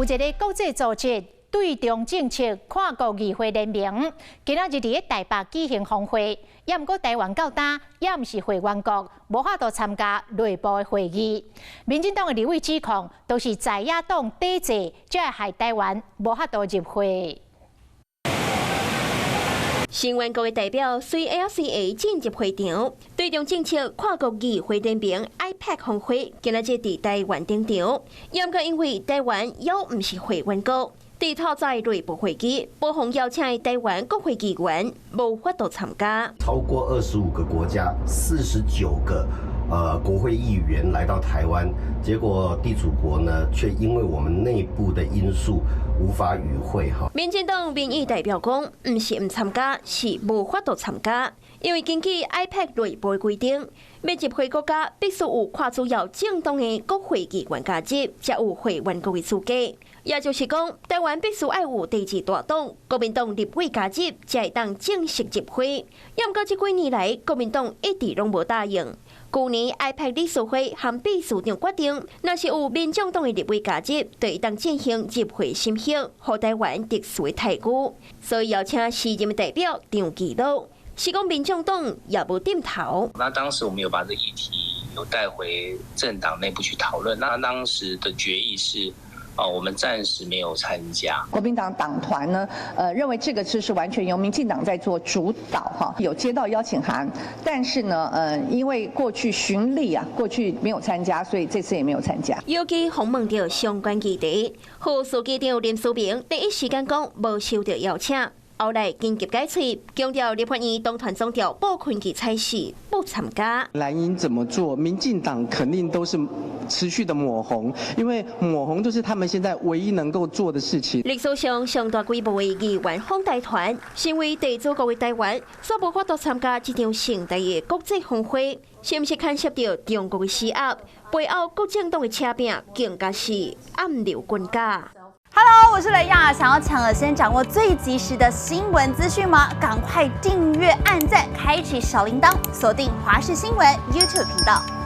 有一个国际组织对中政策跨国议会联名，今仔日伫台北举行峰会，也毋过台湾到今也毋是会员国，无法度参加内部的会议。民进党的立委指控，都是在野党抵制，才会害台湾无法度入会。 成员国的代表随 LCA 进入会场，对中政策跨国议会联名 IPAC 峰会，今仔日伫台湾登场。也毋过因为台湾也毋是会员国，伫透早内部会议，保防邀请的台湾国会议员无法度参加。超过25个国家，49个国会议员来到台湾，结果地主国呢，却因为我们内部的因素无法与会哈。民进党民意代表讲，毋是毋参加，是无法度参加，因为根据 IPAC 内部的规定，要入会国家必须有跨主要政党的国会议员加入，才有会员国的资格。也就是讲，台湾必须要有第二大党国民党立委加入，才会当正式入会。也毋过这几年来，国民党一直拢无答应。 去年 IPAC 理事会和秘书长决定，若是有民众党的立委加入，就会当进行入会审核，予台湾特殊的待遇。所以邀请时任的代表张基禄，是讲民众党也无点头。那当时我们有把这个议题有带回政党内部去讨论，那当时的决议是。 我们暂时没有参加。国民党党团呢，认为这个是完全由民进党在做主导哈，有接到邀请函，但是呢，因为过去巡礼啊，过去没有参加，所以这次也没有参加。尤其访问到相关议题，副书记长林书明第一时间讲无收到邀请。 后来紧急解释，强调立法院党团总调不坤给采取不参加。蓝营怎么做，民进党肯定都是持续的抹红，因为抹红就是他们现在唯一能够做的事情。历史上上大规模的议员访台团，身为地主国的台湾，所无法度参加这场盛大的国际峰会，是不是牵涉到中国的施压？背后国政党的车柄更加是暗流滚家。 Hello， 我是雷亚，想要抢而先掌握最及时的新闻资讯吗？赶快订阅、按赞、开启小铃铛，锁定华视新闻 YouTube 频道。